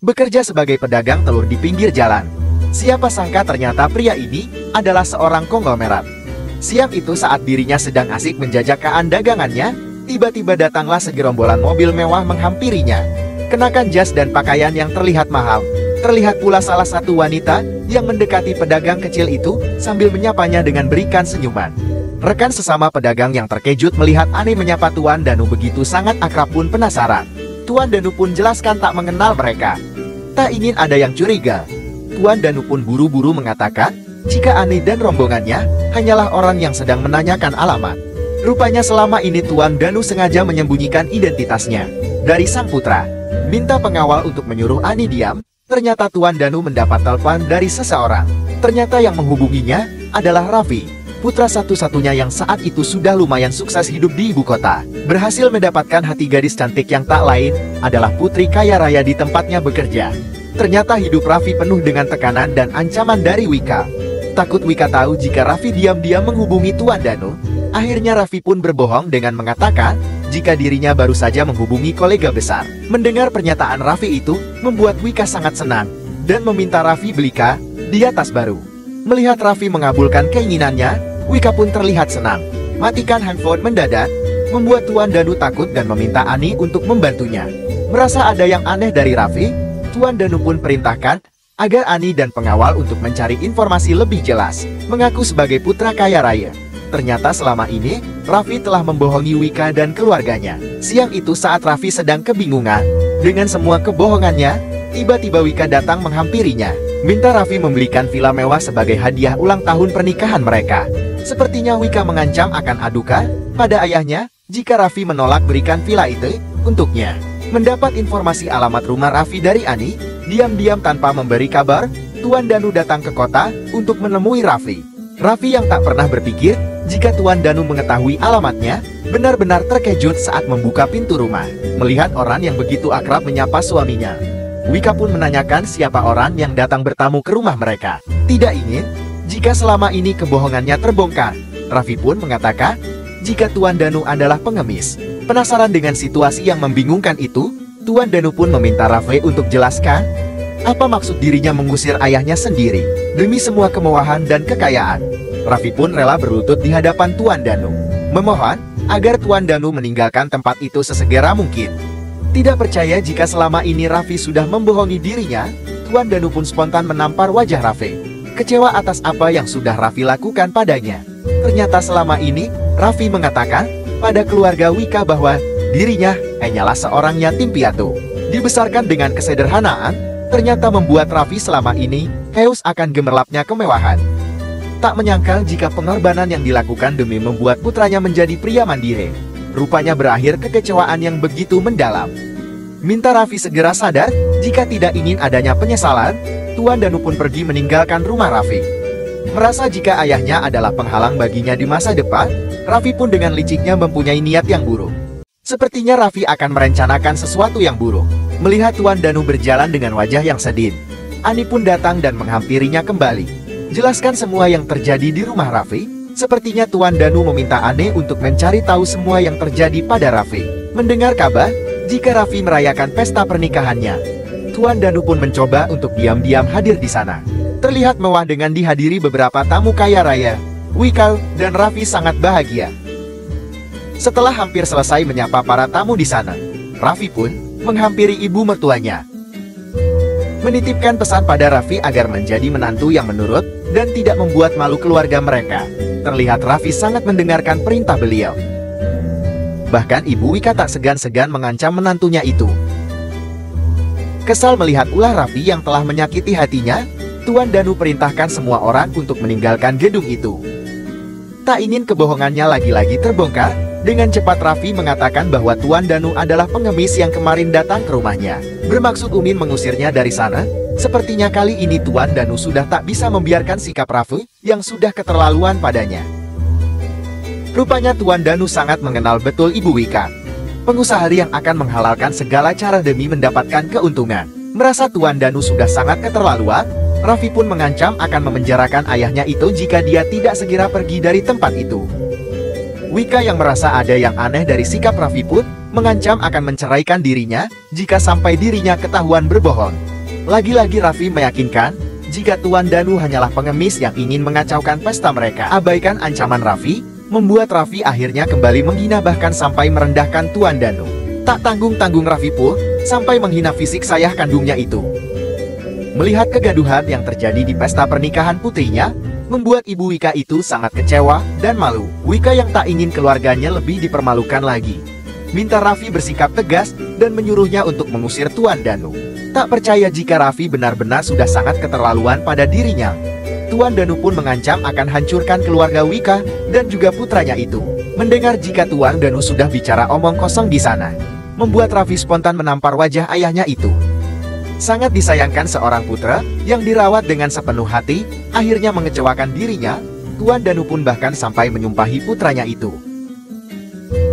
bekerja sebagai pedagang telur di pinggir jalan. Siapa sangka ternyata pria ini adalah seorang konglomerat. Siang itu saat dirinya sedang asik menjajakan dagangannya, tiba-tiba datanglah segerombolan mobil mewah menghampirinya. Kenakan jas dan pakaian yang terlihat mahal. Terlihat pula salah satu wanita yang mendekati pedagang kecil itu sambil menyapanya dengan berikan senyuman. Rekan sesama pedagang yang terkejut melihat Ani menyapa Tuan Danu begitu sangat akrab pun penasaran. Tuan Danu pun jelaskan tak mengenal mereka. Tak ingin ada yang curiga. Tuan Danu pun buru-buru mengatakan jika Ani dan rombongannya hanyalah orang yang sedang menanyakan alamat. Rupanya selama ini Tuan Danu sengaja menyembunyikan identitasnya dari sang putra. Minta pengawal untuk menyuruh Ani diam. Ternyata Tuan Danu mendapat telepon dari seseorang. Ternyata yang menghubunginya adalah Raffi, putra satu-satunya yang saat itu sudah lumayan sukses hidup di ibu kota. Berhasil mendapatkan hati gadis cantik yang tak lain adalah putri kaya raya di tempatnya bekerja. Ternyata hidup Raffi penuh dengan tekanan dan ancaman dari Wika. Takut Wika tahu jika Raffi diam-diam menghubungi Tuan Danu. Akhirnya Raffi pun berbohong dengan mengatakan jika dirinya baru saja menghubungi kolega besar. Mendengar pernyataan Raffi itu membuat Wika sangat senang dan meminta Raffi belikan dia tas baru. Melihat Raffi mengabulkan keinginannya, Wika pun terlihat senang. Matikan handphone mendadak membuat Tuan Danu takut dan meminta Ani untuk membantunya. Merasa ada yang aneh dari Raffi, Tuan Danu pun perintahkan agar Ani dan pengawal untuk mencari informasi lebih jelas, mengaku sebagai putra kaya raya. Ternyata selama ini, Raffi telah membohongi Wika dan keluarganya. Siang itu saat Raffi sedang kebingungan dengan semua kebohongannya, tiba-tiba Wika datang menghampirinya. Minta Raffi membelikan villa mewah sebagai hadiah ulang tahun pernikahan mereka. Sepertinya Wika mengancam akan adukan pada ayahnya jika Raffi menolak berikan villa itu untuknya. Mendapat informasi alamat rumah Raffi dari Ani, diam-diam tanpa memberi kabar, Tuan Danu datang ke kota untuk menemui Raffi. Raffi yang tak pernah berpikir jika Tuan Danu mengetahui alamatnya, benar-benar terkejut saat membuka pintu rumah, melihat orang yang begitu akrab menyapa suaminya. Wika pun menanyakan siapa orang yang datang bertamu ke rumah mereka. Tidak ingin jika selama ini kebohongannya terbongkar. Raffi pun mengatakan jika Tuan Danu adalah pengemis. Penasaran dengan situasi yang membingungkan itu, Tuan Danu pun meminta Raffi untuk jelaskan apa maksud dirinya mengusir ayahnya sendiri demi semua kemewahan dan kekayaan. Raffi pun rela berlutut di hadapan Tuan Danu, memohon agar Tuan Danu meninggalkan tempat itu sesegera mungkin. Tidak percaya jika selama ini Raffi sudah membohongi dirinya, Tuan Danu pun spontan menampar wajah Raffi. Kecewa atas apa yang sudah Raffi lakukan padanya. Ternyata selama ini, Raffi mengatakan pada keluarga Wika bahwa dirinya hanyalah seorang yatim piatu. Dibesarkan dengan kesederhanaan, ternyata membuat Raffi selama ini haus akan gemerlapnya kemewahan. Tak menyangka jika pengorbanan yang dilakukan demi membuat putranya menjadi pria mandiri, rupanya berakhir kekecewaan yang begitu mendalam. Minta Raffi segera sadar jika tidak ingin adanya penyesalan, Tuan Danu pun pergi meninggalkan rumah Raffi. Merasa jika ayahnya adalah penghalang baginya di masa depan, Raffi pun dengan liciknya mempunyai niat yang buruk. Sepertinya Raffi akan merencanakan sesuatu yang buruk. Melihat Tuan Danu berjalan dengan wajah yang sedih, Ani pun datang dan menghampirinya kembali. Jelaskan semua yang terjadi di rumah Raffi. Sepertinya Tuan Danu meminta Ani untuk mencari tahu semua yang terjadi pada Raffi. Mendengar kabar jika Raffi merayakan pesta pernikahannya, Tuan Danu pun mencoba untuk diam-diam hadir di sana. Terlihat mewah dengan dihadiri beberapa tamu kaya raya. Wika dan Raffi sangat bahagia. Setelah hampir selesai menyapa para tamu di sana, Raffi pun menghampiri ibu mertuanya, menitipkan pesan pada Raffi agar menjadi menantu yang menurut dan tidak membuat malu keluarga mereka. Terlihat Raffi sangat mendengarkan perintah beliau. Bahkan ibu Wika tak segan-segan mengancam menantunya itu. Kesal melihat ulah Raffi yang telah menyakiti hatinya, Tuan Danu perintahkan semua orang untuk meninggalkan gedung itu. Tak ingin kebohongannya lagi-lagi terbongkar, dengan cepat Raffi mengatakan bahwa Tuan Danu adalah pengemis yang kemarin datang ke rumahnya, bermaksud ingin mengusirnya dari sana. Sepertinya kali ini Tuan Danu sudah tak bisa membiarkan sikap Raffi yang sudah keterlaluan padanya. Rupanya Tuan Danu sangat mengenal betul Ibu Wika, pengusaha yang akan menghalalkan segala cara demi mendapatkan keuntungan. Merasa Tuan Danu sudah sangat keterlaluan, Raffi pun mengancam akan memenjarakan ayahnya itu jika dia tidak segera pergi dari tempat itu. Wika yang merasa ada yang aneh dari sikap Raffi pun mengancam akan menceraikan dirinya jika sampai dirinya ketahuan berbohong. Lagi-lagi Raffi meyakinkan jika Tuan Danu hanyalah pengemis yang ingin mengacaukan pesta mereka. Abaikan ancaman Raffi, membuat Raffi akhirnya kembali menghina bahkan sampai merendahkan Tuan Danu. Tak tanggung-tanggung Raffi pun sampai menghina fisik sayah kandungnya itu. Melihat kegaduhan yang terjadi di pesta pernikahan putrinya, membuat Ibu Wika itu sangat kecewa dan malu. Wika yang tak ingin keluarganya lebih dipermalukan lagi, minta Raffi bersikap tegas dan menyuruhnya untuk mengusir Tuan Danu. Tak percaya jika Raffi benar-benar sudah sangat keterlaluan pada dirinya, Tuan Danu pun mengancam akan hancurkan keluarga Wika dan juga putranya itu. Mendengar jika Tuan Danu sudah bicara omong kosong di sana, membuat Raffi spontan menampar wajah ayahnya itu. Sangat disayangkan seorang putra yang dirawat dengan sepenuh hati, akhirnya mengecewakan dirinya. Tuan Danu pun bahkan sampai menyumpahi putranya itu.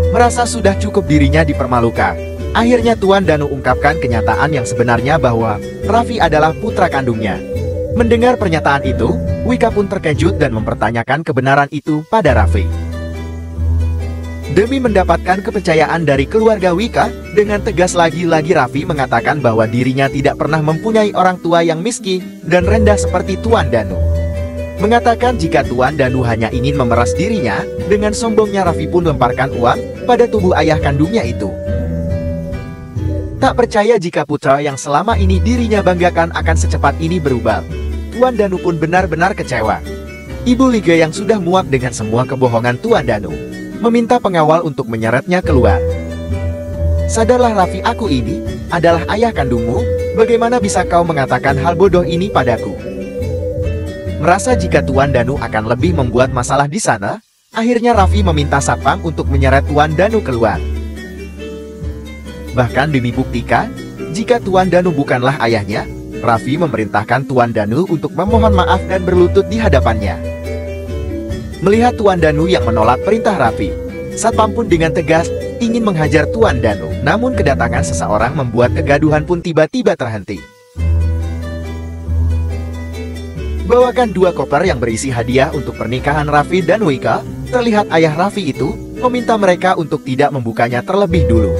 Merasa sudah cukup dirinya dipermalukan, akhirnya Tuan Danu ungkapkan kenyataan yang sebenarnya bahwa Raffi adalah putra kandungnya. Mendengar pernyataan itu, Wika pun terkejut dan mempertanyakan kebenaran itu pada Raffi. Demi mendapatkan kepercayaan dari keluarga Wika, dengan tegas lagi-lagi Raffi mengatakan bahwa dirinya tidak pernah mempunyai orang tua yang miskin dan rendah seperti Tuan Danu. Mengatakan jika Tuan Danu hanya ingin memeras dirinya, dengan sombongnya Raffi pun lemparkan uang pada tubuh ayah kandungnya itu. Tak percaya jika putra yang selama ini dirinya banggakan akan secepat ini berubah, Tuan Danu pun benar-benar kecewa. Ibu Liga yang sudah muak dengan semua kebohongan Tuan Danu, meminta pengawal untuk menyeretnya keluar. Sadarlah Raffi, aku ini adalah ayah kandungmu, bagaimana bisa kau mengatakan hal bodoh ini padaku? Merasa jika Tuan Danu akan lebih membuat masalah di sana, akhirnya Raffi meminta satpam untuk menyeret Tuan Danu keluar. Bahkan demi buktikan jika Tuan Danu bukanlah ayahnya, Raffi memerintahkan Tuan Danu untuk memohon maaf dan berlutut di hadapannya. Melihat Tuan Danu yang menolak perintah Raffi, satpam pun dengan tegas ingin menghajar Tuan Danu. Namun kedatangan seseorang membuat kegaduhan pun tiba-tiba terhenti. Bawakan 2 koper yang berisi hadiah untuk pernikahan Raffi dan Wika. Terlihat ayah Raffi itu meminta mereka untuk tidak membukanya terlebih dulu.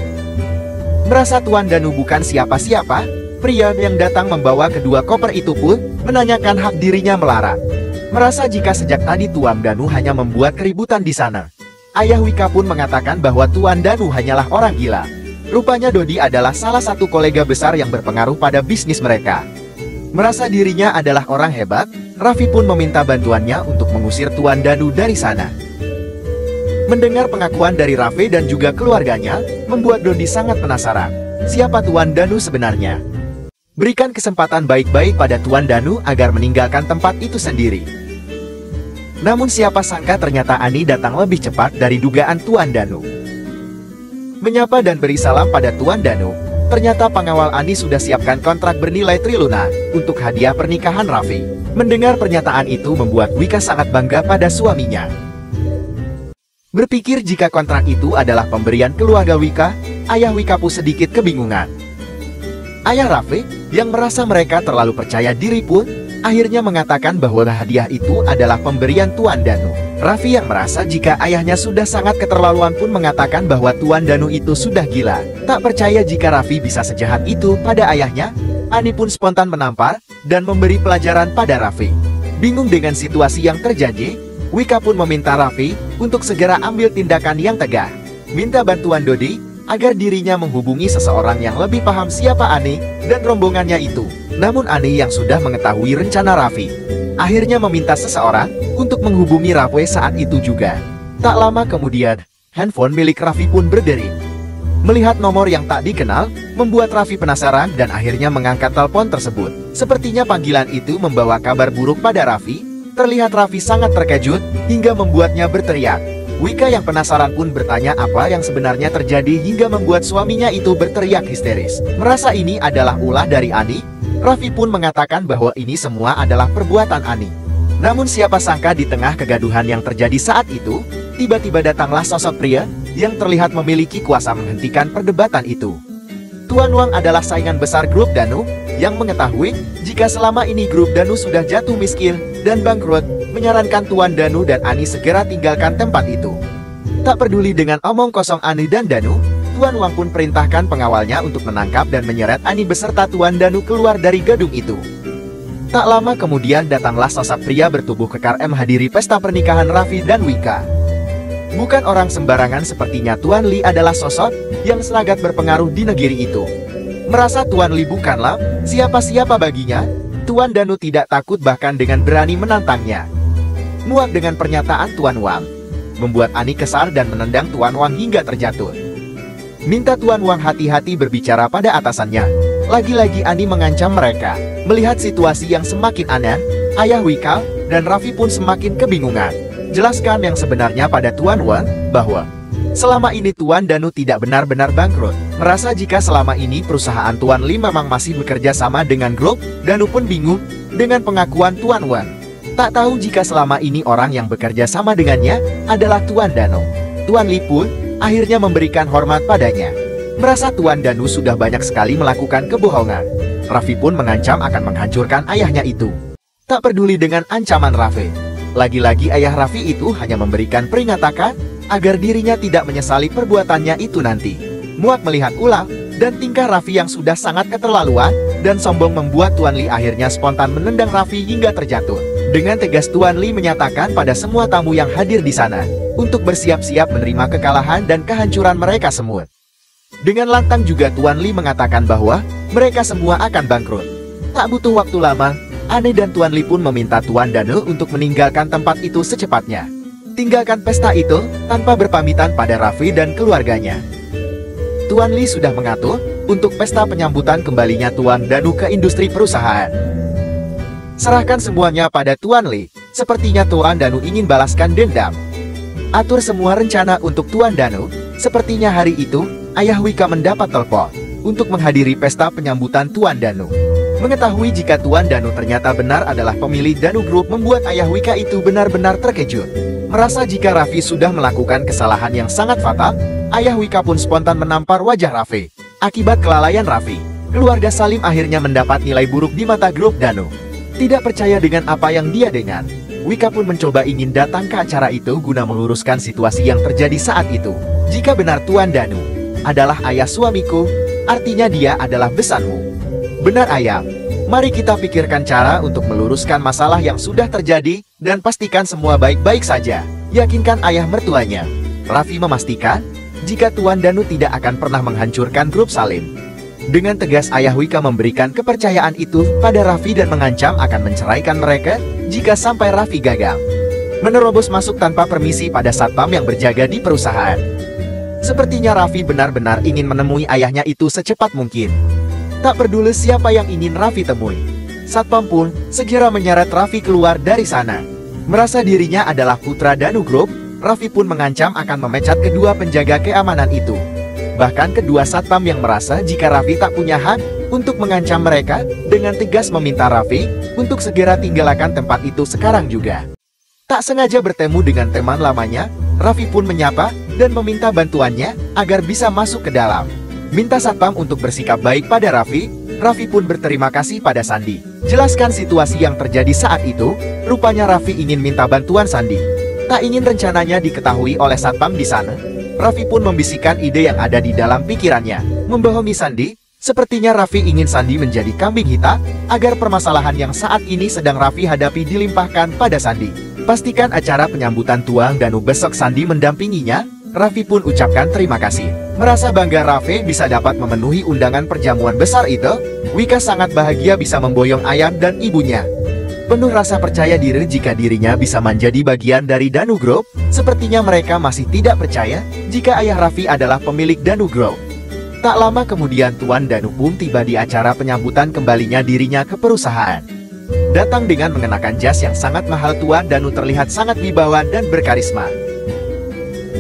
Merasa Tuan Danu bukan siapa-siapa, pria yang datang membawa kedua koper itu pun menanyakan hak dirinya melarang. Merasa jika sejak tadi Tuan Danu hanya membuat keributan di sana, ayah Wika pun mengatakan bahwa Tuan Danu hanyalah orang gila. Rupanya Dodi adalah salah satu kolega besar yang berpengaruh pada bisnis mereka. Merasa dirinya adalah orang hebat, Raffi pun meminta bantuannya untuk mengusir Tuan Danu dari sana. Mendengar pengakuan dari Raffi dan juga keluarganya, membuat Dodi sangat penasaran, siapa Tuan Danu sebenarnya. Berikan kesempatan baik-baik pada Tuan Danu agar meninggalkan tempat itu sendiri. Namun siapa sangka ternyata Ani datang lebih cepat dari dugaan Tuan Danu. Menyapa dan beri salam pada Tuan Danu, ternyata pengawal Ani sudah siapkan kontrak bernilai triliunan untuk hadiah pernikahan Raffi. Mendengar pernyataan itu membuat Wika sangat bangga pada suaminya. Berpikir jika kontrak itu adalah pemberian keluarga Wika, ayah Wika pun sedikit kebingungan. Ayah Raffi, yang merasa mereka terlalu percaya diri pun, akhirnya mengatakan bahwa hadiah itu adalah pemberian Tuan Danu. Raffi yang merasa jika ayahnya sudah sangat keterlaluan pun mengatakan bahwa Tuan Danu itu sudah gila. Tak percaya jika Raffi bisa sejahat itu pada ayahnya, Ani pun spontan menampar dan memberi pelajaran pada Raffi. Bingung dengan situasi yang terjadi, Wika pun meminta Raffi untuk segera ambil tindakan yang tegas. Minta bantuan Dodi agar dirinya menghubungi seseorang yang lebih paham siapa Ani dan rombongannya itu. Namun Ani yang sudah mengetahui rencana Raffi, akhirnya meminta seseorang untuk menghubungi Raffi saat itu juga. Tak lama kemudian, handphone milik Raffi pun berdering. Melihat nomor yang tak dikenal, membuat Raffi penasaran dan akhirnya mengangkat telepon tersebut. Sepertinya panggilan itu membawa kabar buruk pada Raffi. Terlihat Raffi sangat terkejut hingga membuatnya berteriak. Wika yang penasaran pun bertanya apa yang sebenarnya terjadi hingga membuat suaminya itu berteriak histeris. Merasa ini adalah ulah dari Ani, Raffi pun mengatakan bahwa ini semua adalah perbuatan Ani. Namun siapa sangka di tengah kegaduhan yang terjadi saat itu, tiba-tiba datanglah sosok pria yang terlihat memiliki kuasa menghentikan perdebatan itu. Tuan Wang adalah saingan besar grup Danu, yang mengetahui jika selama ini grup Danu sudah jatuh miskin dan bangkrut, menyarankan Tuan Danu dan Ani segera tinggalkan tempat itu. Tak peduli dengan omong kosong Ani dan Danu, Tuan Wang pun perintahkan pengawalnya untuk menangkap dan menyeret Ani beserta Tuan Danu keluar dari gedung itu. Tak lama kemudian datanglah sosok pria bertubuh kekar menghadiri pesta pernikahan Raffi dan Wika. Bukan orang sembarangan, sepertinya Tuan Li adalah sosok yang sangat berpengaruh di negeri itu. Merasa Tuan Li bukanlah siapa-siapa baginya, Tuan Danu tidak takut bahkan dengan berani menantangnya. Muak dengan pernyataan Tuan Wang, membuat Ani kesal dan menendang Tuan Wang hingga terjatuh. Minta Tuan Wang hati-hati berbicara pada atasannya. Lagi-lagi Ani mengancam mereka. Melihat situasi yang semakin aneh, ayah Wika dan Raffi pun semakin kebingungan. Jelaskan yang sebenarnya pada Tuan Wang bahwa selama ini Tuan Danu tidak benar-benar bangkrut. Merasa jika selama ini perusahaan Tuan Li memang masih bekerja sama dengan grup, Danu pun bingung dengan pengakuan Tuan Wang. Tak tahu jika selama ini orang yang bekerja sama dengannya adalah Tuan Danu. Tuan Li pun akhirnya memberikan hormat padanya. Merasa Tuan Danu sudah banyak sekali melakukan kebohongan, Raffi pun mengancam akan menghancurkan ayahnya itu. Tak peduli dengan ancaman Raffi, lagi-lagi ayah Raffi itu hanya memberikan peringatan agar dirinya tidak menyesali perbuatannya itu nanti. Muak melihat ulah dan tingkah Raffi yang sudah sangat keterlaluan dan sombong membuat Tuan Li akhirnya spontan menendang Raffi hingga terjatuh. Dengan tegas Tuan Li menyatakan pada semua tamu yang hadir di sana untuk bersiap-siap menerima kekalahan dan kehancuran mereka semua. Dengan lantang juga Tuan Li mengatakan bahwa mereka semua akan bangkrut. Tak butuh waktu lama, Ani dan Tuan Li pun meminta Tuan Danu untuk meninggalkan tempat itu secepatnya. Tinggalkan pesta itu tanpa berpamitan pada Raffi dan keluarganya. Tuan Li sudah mengatur untuk pesta penyambutan kembalinya Tuan Danu ke industri perusahaan. Serahkan semuanya pada Tuan Li. Sepertinya Tuan Danu ingin balaskan dendam. Atur semua rencana untuk Tuan Danu. Sepertinya hari itu ayah Wika mendapat telepon untuk menghadiri pesta penyambutan Tuan Danu. Mengetahui jika Tuan Danu ternyata benar adalah pemilik Danu Group membuat ayah Wika itu benar-benar terkejut. Merasa jika Raffi sudah melakukan kesalahan yang sangat fatal, ayah Wika pun spontan menampar wajah Raffi. Akibat kelalaian Raffi, keluarga Salim akhirnya mendapat nilai buruk di mata grup Danu. Tidak percaya dengan apa yang dia dengar, Wika pun mencoba ingin datang ke acara itu guna meluruskan situasi yang terjadi saat itu. Jika benar Tuan Danu adalah ayah suamiku, artinya dia adalah besanmu. Benar ayah, mari kita pikirkan cara untuk meluruskan masalah yang sudah terjadi dan pastikan semua baik-baik saja. Yakinkan ayah mertuanya. Raffi memastikan jika Tuan Danu tidak akan pernah menghancurkan grup Salim. Dengan tegas ayah Wika memberikan kepercayaan itu pada Raffi dan mengancam akan menceraikan mereka jika sampai Raffi gagal. Menerobos masuk tanpa permisi pada satpam yang berjaga di perusahaan. Sepertinya Raffi benar-benar ingin menemui ayahnya itu secepat mungkin. Tak peduli siapa yang ingin Raffi temui, satpam pun segera menyeret Raffi keluar dari sana. Merasa dirinya adalah putra Danu Group, Raffi pun mengancam akan memecat kedua penjaga keamanan itu. Bahkan kedua satpam yang merasa jika Raffi tak punya hak untuk mengancam mereka, dengan tegas meminta Raffi untuk segera tinggalkan tempat itu sekarang juga. Tak sengaja bertemu dengan teman lamanya, Raffi pun menyapa dan meminta bantuannya agar bisa masuk ke dalam. Minta satpam untuk bersikap baik pada Raffi, Raffi pun berterima kasih pada Sandi. Jelaskan situasi yang terjadi saat itu, rupanya Raffi ingin minta bantuan Sandi. Tak ingin rencananya diketahui oleh satpam di sana, Raffi pun membisikkan ide yang ada di dalam pikirannya, membohongi Sandi. Sepertinya Raffi ingin Sandi menjadi kambing hitam, agar permasalahan yang saat ini sedang Raffi hadapi dilimpahkan pada Sandi. Pastikan acara penyambutan Tuan Danu besok Sandi mendampinginya. Raffi pun ucapkan terima kasih. Merasa bangga Raffi bisa dapat memenuhi undangan perjamuan besar itu, Wika sangat bahagia bisa memboyong ayah dan ibunya. Penuh rasa percaya diri jika dirinya bisa menjadi bagian dari Danu Group, sepertinya mereka masih tidak percaya jika ayah Raffi adalah pemilik Danu Group. Tak lama kemudian Tuan Danu pun tiba di acara penyambutan kembalinya dirinya ke perusahaan. Datang dengan mengenakan jas yang sangat mahal, Tuan Danu terlihat sangat wibawa dan berkarisma.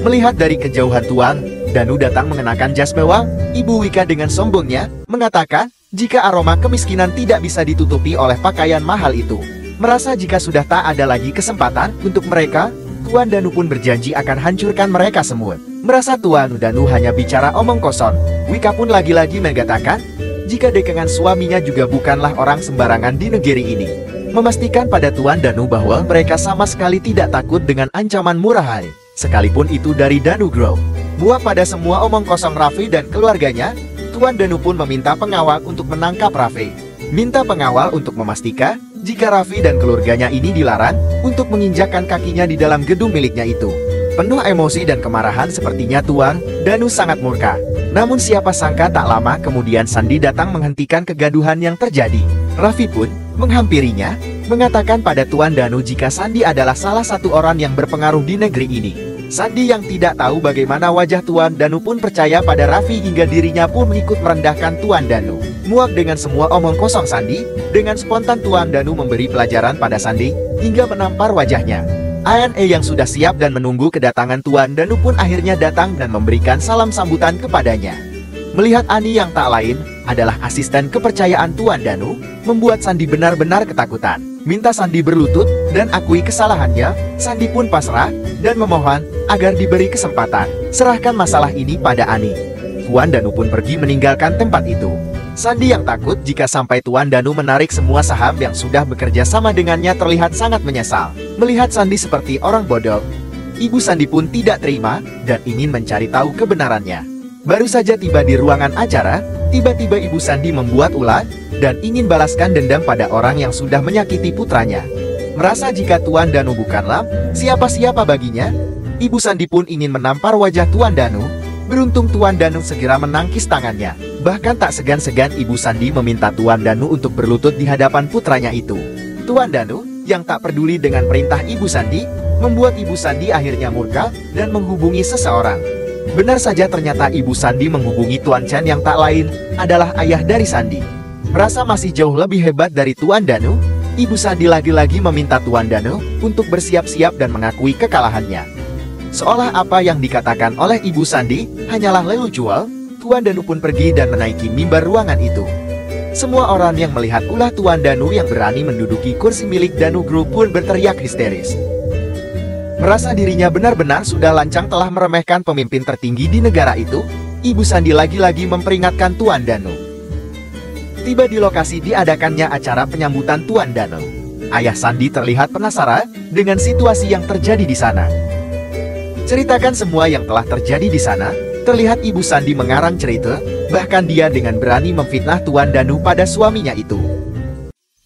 Melihat dari kejauhan Tuan Danu datang mengenakan jas mewah, Ibu Wika dengan sombongnya mengatakan jika aroma kemiskinan tidak bisa ditutupi oleh pakaian mahal itu. Merasa jika sudah tak ada lagi kesempatan untuk mereka, Tuan Danu pun berjanji akan hancurkan mereka semua. Merasa Tuan Danu hanya bicara omong kosong, Wika pun lagi-lagi mengatakan jika dekengan suaminya juga bukanlah orang sembarangan di negeri ini. Memastikan pada Tuan Danu bahwa mereka sama sekali tidak takut dengan ancaman murahan, sekalipun itu dari Danu Group. Muak pada semua omong kosong Raffi dan keluarganya, Tuan Danu pun meminta pengawal untuk menangkap Raffi. Minta pengawal untuk memastikan jika Raffi dan keluarganya ini dilarang untuk menginjakkan kakinya di dalam gedung miliknya itu. Penuh emosi dan kemarahan sepertinya Tuan Danu sangat murka. Namun siapa sangka tak lama kemudian Sandi datang menghentikan kegaduhan yang terjadi. Raffi pun menghampirinya, mengatakan pada Tuan Danu jika Sandi adalah salah satu orang yang berpengaruh di negeri ini. Sandi yang tidak tahu bagaimana wajah Tuan Danu pun percaya pada Raffi hingga dirinya pun mengikut merendahkan Tuan Danu. Muak dengan semua omong kosong Sandi, dengan spontan Tuan Danu memberi pelajaran pada Sandi hingga menampar wajahnya. Ane yang sudah siap dan menunggu kedatangan Tuan Danu pun akhirnya datang dan memberikan salam sambutan kepadanya. Melihat Ani yang tak lain adalah asisten kepercayaan Tuan Danu, membuat Sandi benar-benar ketakutan. Minta Sandi berlutut dan akui kesalahannya, Sandi pun pasrah dan memohon agar diberi kesempatan. Serahkan masalah ini pada Ani. Tuan Danu pun pergi meninggalkan tempat itu. Sandi yang takut jika sampai Tuan Danu menarik semua saham yang sudah bekerja sama dengannya terlihat sangat menyesal. Melihat Sandi seperti orang bodoh, Ibu Sandi pun tidak terima dan ingin mencari tahu kebenarannya. Baru saja tiba di ruangan acara, tiba-tiba Ibu Sandi membuat ulah dan ingin balaskan dendam pada orang yang sudah menyakiti putranya. Merasa jika Tuan Danu bukanlah siapa-siapa baginya, Ibu Sandi pun ingin menampar wajah Tuan Danu. Beruntung Tuan Danu segera menangkis tangannya. Bahkan tak segan-segan Ibu Sandi meminta Tuan Danu untuk berlutut di hadapan putranya itu. Tuan Danu, yang tak peduli dengan perintah Ibu Sandi, membuat Ibu Sandi akhirnya murka dan menghubungi seseorang. Benar saja ternyata Ibu Sandi menghubungi Tuan Chen yang tak lain adalah ayah dari Sandi. Merasa masih jauh lebih hebat dari Tuan Danu, Ibu Sandi lagi-lagi meminta Tuan Danu untuk bersiap-siap dan mengakui kekalahannya. Seolah apa yang dikatakan oleh Ibu Sandi hanyalah lelucon, Tuan Danu pun pergi dan menaiki mimbar ruangan itu. Semua orang yang melihat ulah Tuan Danu yang berani menduduki kursi milik Danu Group pun berteriak histeris. Merasa dirinya benar-benar sudah lancang telah meremehkan pemimpin tertinggi di negara itu, Ibu Sandi lagi-lagi memperingatkan Tuan Danu. Tiba di lokasi diadakannya acara penyambutan Tuan Danu. Ayah Sandi terlihat penasaran dengan situasi yang terjadi di sana. Ceritakan semua yang telah terjadi di sana. Terlihat Ibu Sandi mengarang cerita, bahkan dia dengan berani memfitnah Tuan Danu pada suaminya itu.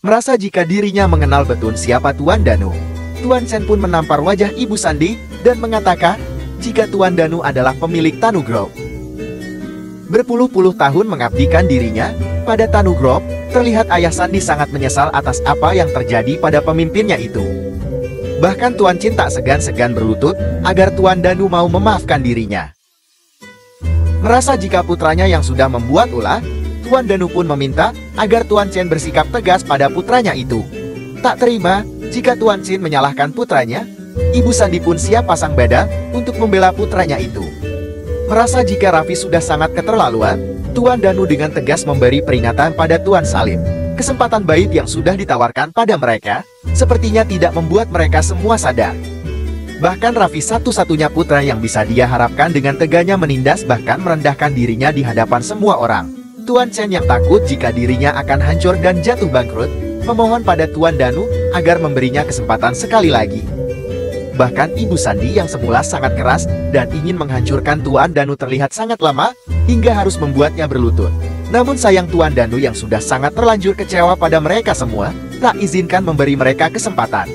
Merasa jika dirinya mengenal betul siapa Tuan Danu, Tuan Chen pun menampar wajah Ibu Sandi dan mengatakan jika Tuan Danu adalah pemilik Tanu Group. Berpuluh-puluh tahun mengabdikan dirinya pada Tanu Group, terlihat ayah Sandi sangat menyesal atas apa yang terjadi pada pemimpinnya itu. Bahkan Tuan Chen tak segan-segan berlutut agar Tuan Danu mau memaafkan dirinya. Merasa jika putranya yang sudah membuat ulah, Tuan Danu pun meminta agar Tuan Chen bersikap tegas pada putranya itu. Tak terima jika Tuan Chen menyalahkan putranya, Ibu Sandi pun siap pasang badan untuk membela putranya itu. Merasa jika Raffi sudah sangat keterlaluan, Tuan Danu dengan tegas memberi peringatan pada Tuan Salim. Kesempatan baik yang sudah ditawarkan pada mereka, sepertinya tidak membuat mereka semua sadar. Bahkan Raffi satu-satunya putra yang bisa dia harapkan dengan teganya menindas bahkan merendahkan dirinya di hadapan semua orang. Tuan Chen yang takut jika dirinya akan hancur dan jatuh bangkrut, memohon pada Tuan Danu agar memberinya kesempatan sekali lagi. Bahkan Ibu Sandi yang semula sangat keras dan ingin menghancurkan Tuan Danu terlihat sangat lama, hingga harus membuatnya berlutut. Namun sayang Tuan Danu yang sudah sangat terlanjur kecewa pada mereka semua, tak izinkan memberi mereka kesempatan.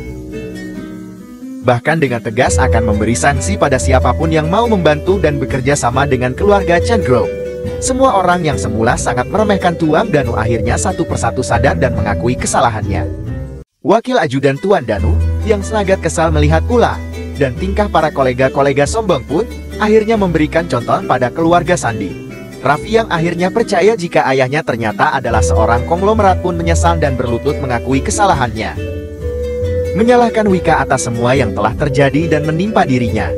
Bahkan dengan tegas akan memberi sanksi pada siapapun yang mau membantu dan bekerja sama dengan keluarga Chen Group. Semua orang yang semula sangat meremehkan Tuan Danu akhirnya satu persatu sadar dan mengakui kesalahannya. Wakil ajudan Tuan Danu, yang sangat kesal melihat ulah dan tingkah para kolega-kolega sombong pun, akhirnya memberikan contoh pada keluarga Sandi. Raffi yang akhirnya percaya jika ayahnya ternyata adalah seorang konglomerat pun menyesal dan berlutut mengakui kesalahannya. Menyalahkan Wika atas semua yang telah terjadi dan menimpa dirinya.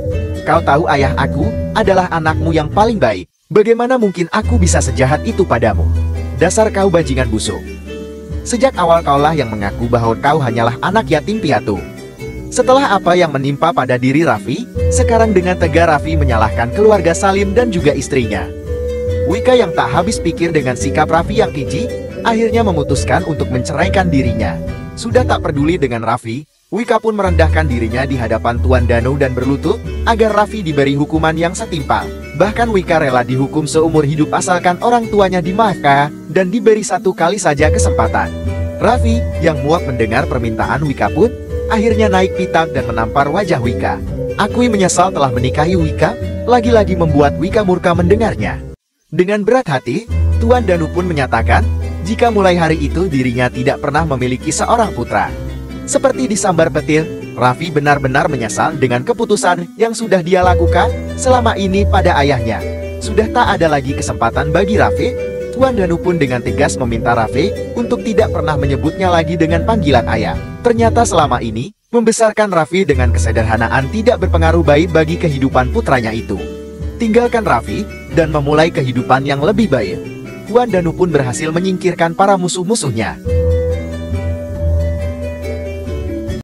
Kau tahu ayah aku adalah anakmu yang paling baik. Bagaimana mungkin aku bisa sejahat itu padamu? Dasar kau bajingan busuk. Sejak awal kaulah yang mengaku bahwa kau hanyalah anak yatim piatu. Setelah apa yang menimpa pada diri Raffi, sekarang dengan tegar Raffi menyalahkan keluarga Salim dan juga istrinya. Wika yang tak habis pikir dengan sikap Raffi yang keji, akhirnya memutuskan untuk menceraikan dirinya. Sudah tak peduli dengan Raffi, Wika pun merendahkan dirinya di hadapan Tuan Danu dan berlutut agar Raffi diberi hukuman yang setimpal. Bahkan Wika rela dihukum seumur hidup asalkan orang tuanya dimaafkan dan diberi satu kali saja kesempatan. Raffi yang muak mendengar permintaan Wika pun akhirnya naik pitam dan menampar wajah Wika. Akui menyesal telah menikahi Wika, lagi-lagi membuat Wika murka mendengarnya. Dengan berat hati, Tuan Danu pun menyatakan jika mulai hari itu dirinya tidak pernah memiliki seorang putra. Seperti disambar petir, Raffi benar-benar menyesal dengan keputusan yang sudah dia lakukan selama ini pada ayahnya. Sudah tak ada lagi kesempatan bagi Raffi. Tuan Danu pun dengan tegas meminta Raffi untuk tidak pernah menyebutnya lagi dengan panggilan ayah. Ternyata selama ini, membesarkan Raffi dengan kesederhanaan tidak berpengaruh baik bagi kehidupan putranya itu. Tinggalkan Raffi dan memulai kehidupan yang lebih baik. Tuan Danu pun berhasil menyingkirkan para musuh-musuhnya.